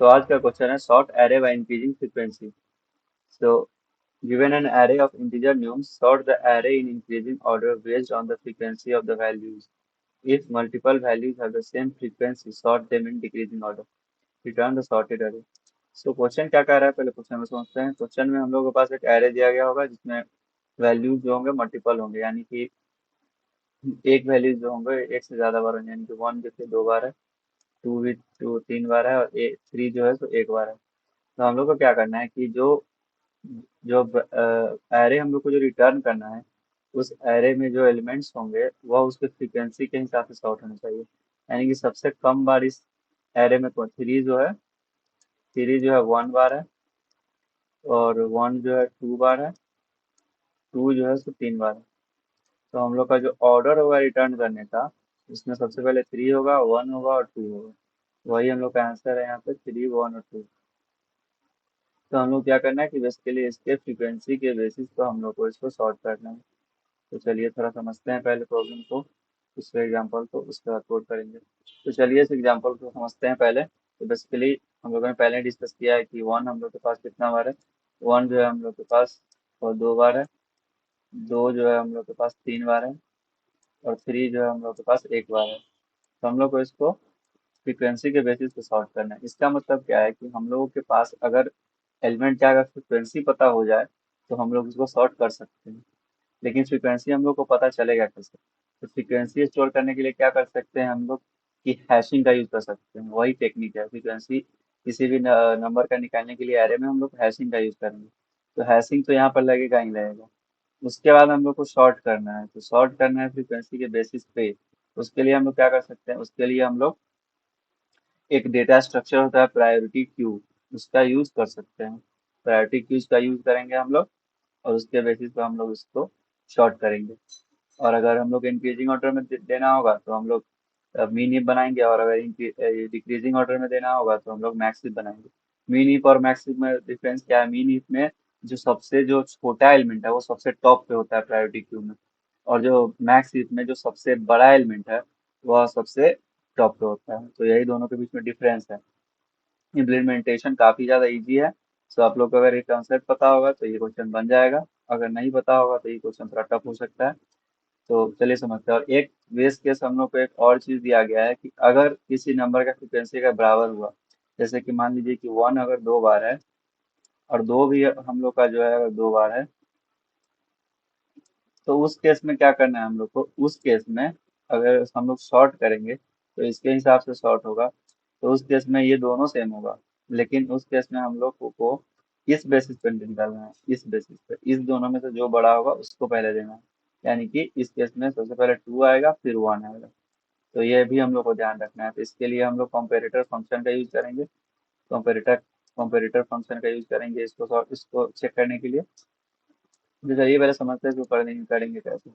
तो आज का क्वेश्चन है sort array by increasing frequency. So given an array of integer nums, sort the array in increasing order based on the frequency of the values. If multiple values have the same frequency, sort them in decreasing order. Return the sorted array. So question क्या कह रहा है, पहले question में समझते हैं। Question में हम लोग के पास एक एरे दिया गया होगा जिसमें वैल्यूज जो होंगे मल्टीपल होंगे, यानी कि एक वैल्यूज जो होंगे एक से ज्यादा बार होंगे, यानी कि वन जैसे दो बार है, टू भी टू तीन बार है, और थ्री जो है तो एक बार है। तो हम लोग को क्या करना है कि जो जो एरे हम लोग को जो रिटर्न करना है, उस एरे में जो एलिमेंट्स होंगे वह उसके फ्रीक्वेंसी के हिसाब से सॉर्ट होना चाहिए। यानी कि सबसे कम बार इस एरे में थ्री जो है वन बार है, और वन जो है टू बार है, टू जो है सो तीन बार है। तो हम लोग का जो ऑर्डर होगा रिटर्न करने का, उसमें सबसे पहले थ्री होगा, वन होगा और टू होगा। वही हम लोग का आंसर है यहाँ पे, थ्री वन और टू। तो हम लोग क्या करना है कि बेसिकली इसके फ्रीक्वेंसी के बेसिस पर हम लोग को इसको सॉर्ट करना है। तो चलिए थोड़ा समझते हैं पहले प्रॉब्लम को, दूसरे एग्जाम्पल को, उसके बाद कोड करेंगे। तो चलिए इस एग्जाम्पल को समझते हैं पहले। तो बेसिकली हम लोगों ने पहले डिस्कस किया है कि वन हम लोग के पास कितना बार है। वन जो है हम लोग के पास और दो बार है, दो जो है हम लोग के पास तीन बार है, और थ्री जो है हम लोग के पास एक बार है। तो हम लोग को इसको फ्रीक्वेंसी के बेसिस पे सॉर्ट करना है। इसका मतलब क्या है कि हम लोगों के पास अगर एलिमेंट का अगर फ्रीक्वेंसी पता हो जाए तो हम लोग इसको सॉर्ट कर सकते हैं। लेकिन फ्रीक्वेंसी हम लोग को पता चलेगा कैसे? तो फ्रीक्वेंसी स्टोर करने के लिए क्या कर सकते हैं हम लोग कि हैशिंग का यूज कर सकते हैं। वही टेक्निक है, फ्रीक्वेंसी किसी भी नंबर का निकालने के लिए एरे में हम लोग हैशिंग का यूज करेंगे। तो हैशिंग तो यहाँ पर लगेगा ही लगेगा। उसके बाद हम लोग को सॉर्ट करना है, तो सॉर्ट करना है फ्रीक्वेंसी के बेसिस पे। उसके लिए हम लोग क्या कर सकते हैं, उसके लिए हम लोग एक डेटा स्ट्रक्चर होता है प्रायोरिटी क्यू, उसका यूज कर सकते हैं। प्रायोरिटी क्यूज का यूज करेंगे हम लोग, और उसके बेसिस पे हम लोग इसको शॉर्ट करेंगे। और अगर हम लोग इंक्रीजिंग ऑर्डर में देना होगा तो हम लोग मीन हीप बनाएंगे, और अगर डिक्रीजिंग ऑर्डर में देना होगा तो हम लोग मैक्स हीप बनाएंगे। मीन हीप और मैक्स हीप में डिफरेंस क्या है? मीन हीप में जो छोटा एलिमेंट है वो सबसे टॉप पे होता है प्रायोरिटी क्यू में, और जो मैक्स हीप में जो सबसे बड़ा एलिमेंट है वह सबसे टॉप पे होता है। तो यही दोनों के बीच में डिफरेंस है। इम्प्लीमेंटेशन काफी ज्यादा इजी है। सो आप लोग को अगर ये कंसेप्ट पता होगा तो ये क्वेश्चन बन जाएगा, अगर नहीं पता होगा तो ये क्वेश्चन थोड़ा टफ हो सकता है। तो चलिए समझते हैं। और एक बेस केस हम लोग को एक और चीज दिया गया है कि अगर किसी नंबर का फ्रिक्वेंसी का बराबर हुआ, जैसे कि मान लीजिए कि वन अगर दो बार है और दो भी हम लोग का जो है अगर दो बार है, तो उस केस में क्या करना है हम लोग को? उस केस में अगर हम लोग शॉर्ट करेंगे तो इसके हिसाब से शॉर्ट होगा। तो उस केस में ये दोनों सेम होगा, लेकिन उस केस में हम लोग को इस बेसिस पे निकालना है, इस बेसिस पे इस दोनों में से जो बड़ा होगा उसको पहले देना है। यानी कि इस केस में सबसे पहले टू आएगा फिर वन आएगा। तो ये भी हम लोग को ध्यान रखना है। तो इसके लिए हम लोग कंपेरेटर फंक्शन का यूज करेंगे। कंपेरेटर कंपेरेटर फंक्शन का यूज करेंगे इसको चेक करने के लिए। तो चलिए पहले समझते हैं, जो करेंगे करेंगे कैसे।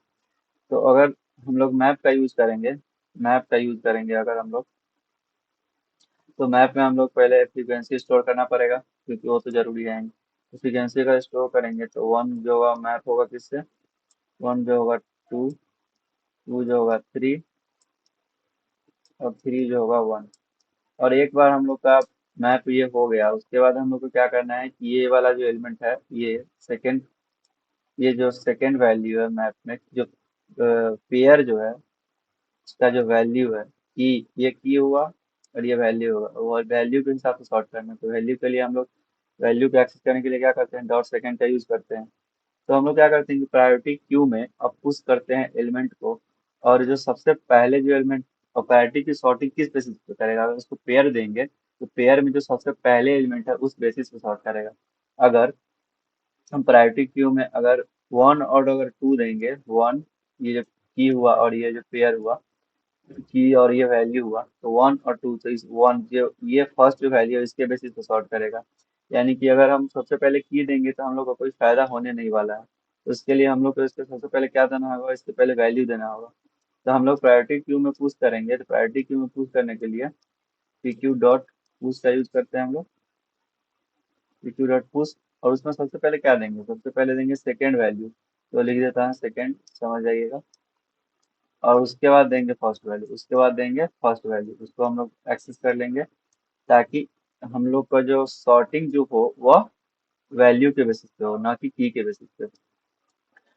तो अगर हम लोग मैप का यूज करेंगे अगर हम लोग, तो मैप में हम लोग पहले फ्रीक्वेंसी स्टोर करना पड़ेगा, क्योंकि वो तो जरूरी है। तो फ्रीक्वेंसी का स्टोर करेंगे तो वन जो होगा मैप होगा किससे? वन जो होगा टू, टू जो होगा थ्री, और थ्री जो होगा वन। और एक बार हम लोग का मैप ये हो गया, उसके बाद हम लोग को क्या करना है कि ये वाला जो एलिमेंट है, सेकेंड ये जो सेकेंड वैल्यू है मैप में, जो पेयर जो है उसका जो वैल्यू है की, ये की हुआ और ये वैल्यू होगा, वो वैल्यू के हिसाब से सॉर्ट करना है। तो वैल्यू के लिए हम लोग वैल्यू को एक्सेस करने के लिए क्या करते हैं? डॉट सेकेंड का यूज करते हैं। तो हम लोग क्या करते हैं कि प्रायोरिटी क्यू में अब पुश करते हैं एलिमेंट को, और जो सबसे पहले जो एलिमेंट, और प्रायोरिटी की सॉर्टिंग किस बेसिस पे करेगा? अगर उसको पेयर देंगे तो पेयर में जो सबसे पहले एलिमेंट है उस बेसिस पे सॉर्ट करेगा। अगर हम प्रायोरिटी क्यू में अगर वन और अगर टू देंगे, वन ये जो की हुआ और ये जो पेयर हुआ की और ये वैल्यू हुआ, तो वन और टू, तो इस वन जो ये फर्स्ट जो वैल्यू है इसके बेसिस पे सॉर्ट करेगा। यानी कि अगर हम सबसे पहले की देंगे तो हम लोग को कोई फायदा होने नहीं वाला है। तो उसके लिए हम लोग को इसके सबसे पहले क्या देना होगा? इसके पहले वैल्यू देना होगा। तो हम लोग प्रायोरिटी क्यू में पुश करेंगे, तो प्रायोरिटी क्यू में पुश करने के लिए पी क्यू डॉट पुश का यूज करते हैं हम लोग, पी क्यू डॉट पुश। और उसमें सबसे पहले क्या देंगे? सबसे पहले देंगे सेकेंड वैल्यू, तो लिख देता है सेकेंड, समझ जाइएगा। और उसके बाद देंगे फर्स्ट वैल्यू, उसके बाद देंगे फर्स्ट वैल्यू, उसको हम लोग एक्सेस कर लेंगे, ताकि हम लोग का जो सॉर्टिंग जो हो वह वैल्यू के बेसिस पे हो, ना कि की के बेसिस पे।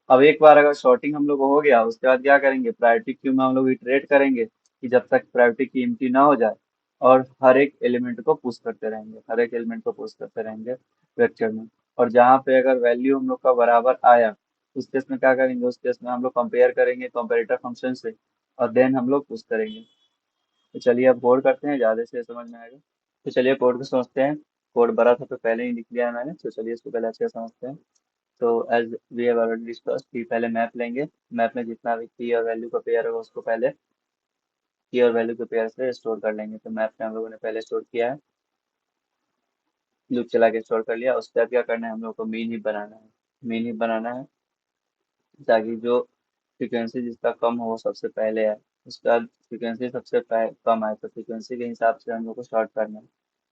अब एक बार अगर सॉर्टिंग हम लोग को हो गया, उसके बाद क्या करेंगे, प्रायोरिटी क्यू में हम लोग इटरेट करेंगे कि जब तक प्रायोरिटी की एम्प्टी ना हो जाए, और हर एक एलिमेंट को पुश करते रहेंगे, हर एक एलिमेंट को पुश करते रहेंगे वेक्टर में। और जहाँ पे अगर वैल्यू हम लोग का बराबर आया, उस केस में क्या करेंगे, उस केस में हम लोग कंपेयर करेंगे कंपेरेटर फंक्शन से, और देन हम लोग पुश करेंगे। तो चलिए अब कोड करते हैं, ज्यादा से समझ में आएगा। तो चलिए कोड को समझते हैं। कोड बड़ा था तो पहले ही लिख लिया है मैंने, तो चलिए इसको पहले अच्छे से समझते हैं। तो as we have already discussed कि पहले मैप लेंगे। मैप में जितना भी की और वैल्यू का पेयर होगा उसको पहले की और वैल्यू के पेयर से स्टोर कर लेंगे। तो मैप में हम लोगों ने पहले स्टोर किया है, लूप चला के स्टोर कर लिया। उसके बाद क्या करना है, हम लोग को मीन हीप बनाना है। मीन हीप बनाना है ताकि जो फ्रिक्वेंसी जिसका कम हो वो सबसे पहले आए। उसके बाद फ्रिक्वेंसी सबसे कम आए तो फ्रिक्वेंसी के हिसाब से हम लोग को शॉर्ट करना है।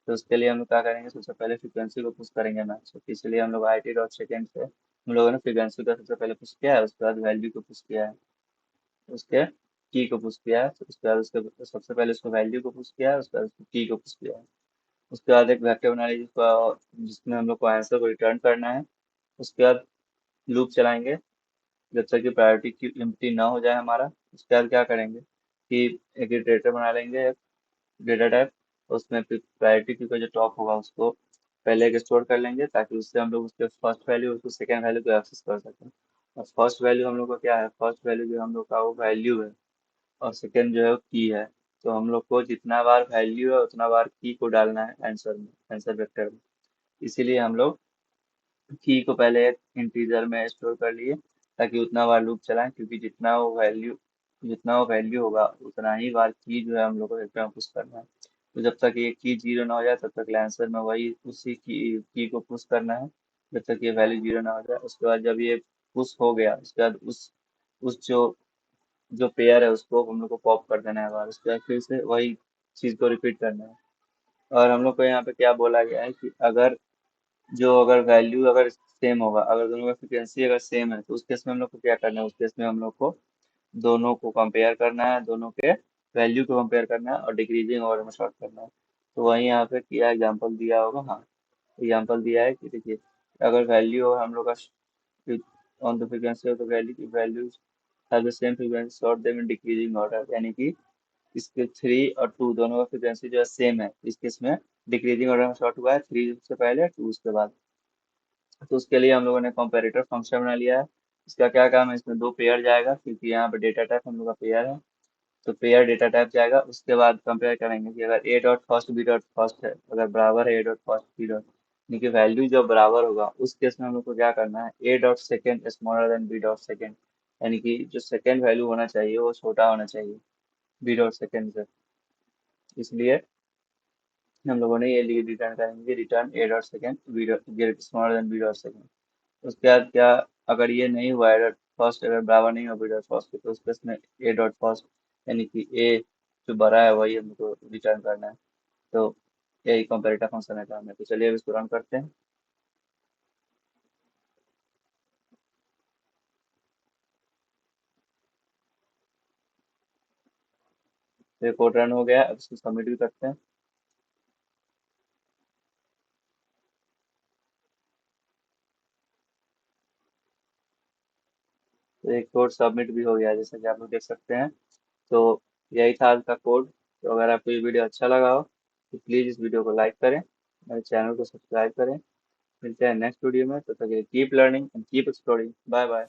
तो उसके लिए हम लोग क्या करेंगे, सबसे पहले फ्रिक्वेंसी को पुश करेंगे मैप से। तो इसलिए हम लोग आई टी डॉट सेकेंड से हम लोगों ने फ्रिक्वेंसी को सबसे पहले पुश किया है, उसके बाद वैल्यू को पुश किया है, उसके की को पुश किया है, तो उसके बाद उसके सबसे पहले उसको वैल्यू को पुश किया है, उसके बाद उसको की को पुश किया है। उसके बाद एक वेक्टर बना लीजिए जिसमें हम लोग को आंसर को रिटर्न करना है। उसके बाद लूप चलाएंगे जब तक कि प्रायोरिटी की एम्प्टी ना हो जाए हमारा। उसके बाद क्या करेंगे कि एक इटरेटर बना लेंगे, डेटा टाइप। उसमें फिर प्रायोरिटी क्यू का जो टॉप होगा उसको पहले एक स्टोर कर लेंगे, ताकि उससे हम लोग उसके फर्स्ट वैल्यू उसको सेकेंड वैल्यू को एक्सेस कर सकें। और फर्स्ट वैल्यू हम लोग का क्या है, फर्स्ट वैल्यू जो हम लोग का वो वैल्यू है, और सेकेंड जो है वो की है। तो हम लोग को जितना बार वैल्यू है उतना बार की को डालना है आंसर में, आंसर वेक्टर में। इसीलिए हम लोग की को पहले एक इंटीजर में स्टोर कर लिए, ताकि उतना बार लूप चलाएं, क्योंकि जितना वो वैल्यू होगा उतना ही बार की जो है हम लोग को वेक्टर में पुश करना है। तो जब तक ये की जीरो ना हो जाए तब तक आंसर में वही उसी की को पुश करना है, जब तक ये वैल्यू जीरो ना हो जाए। उसके बाद जब ये पुश हो गया, उसके बाद उस जो जो पेयर है उसको हम लोग को पॉप कर देना है बार। उसके बाद फिर से वही चीज को रिपीट करना है। और हम लोग को यहाँ पे क्या बोला गया है कि अगर वैल्यू अगर सेम होगा, अगर दोनों का फ्रिक्वेंसी अगर सेम है, तो उस केस में हम लोग को क्या करना है, उस केस में हम लोग को दोनों को कंपेयर करना है, दोनों के वैल्यू को कंपेयर करना है और डिक्रीजिंग ऑर्डर में सॉर्ट करना है। तो वही यहाँ पे किया एग्जांपल दिया होगा, हाँ एग्जांपल दिया है कि देखिए, अगर वैल्यू हम लोग का on the frequency of the value की values have the same frequency sort them in decreasing order, यानी कि इसके थ्री और टू दोनों का फ्रीक्वेंसी जो है सेम है, इस केस में डिक्रीजिंग ऑर्डर में शॉर्ट हुआ है, थ्री से पहले टू उसके बाद। तो उसके लिए हम लोगों ने कंपैरेटर फंक्शन बना लिया है। इसका क्या काम है, इसमें दो पेयर जाएगा, क्योंकि यहाँ पे डेटा टाइप हम लोग का पेयर है। तो पेयर डेटा टाइप जाएगा, उसके बाद कंपेयर करेंगे कि अगर A dot first B dot first है, अगर बराबर है A dot first B dot, यानी कि वैल्यू जो बराबर होगा, उस केस में हम लोग को क्या करना है, A dot second smaller than B dot second, यानी कि जो सेकेंड वैल्यू होना चाहिए वो छोटा होना चाहिए बी डॉट सेकेंड से। इसलिए हम लोगों ने ये रिटर्न करेंगे, return A dot second B dot smaller than B dot second. उसके बाद क्या, अगर ये नहीं हुआ ए डॉट फर्स्ट अगर बराबर नहीं हुआ बी डॉट फर्स्ट के, तो उस केस में ए डॉट फर्स्ट, यानी कि ए जो बड़ा है वही हमको रिटर्न करना है। तो यही कंपेरेटर फंक्शन है काम है। तो चलिए अब इसको रन करते हैं। तो ये कोड रन हो गया है, अब इसको सबमिट भी करते हैं। तो एक कोड सबमिट भी हो गया है, जैसा कि आप लोग देख सकते हैं। तो यही था आज का कोड। तो अगर आपको ये वीडियो अच्छा लगा हो तो प्लीज़ इस वीडियो को लाइक करें, मेरे चैनल को सब्सक्राइब करें। मिलते हैं नेक्स्ट वीडियो में, तो तक keep learning and keep exploring. Bye bye.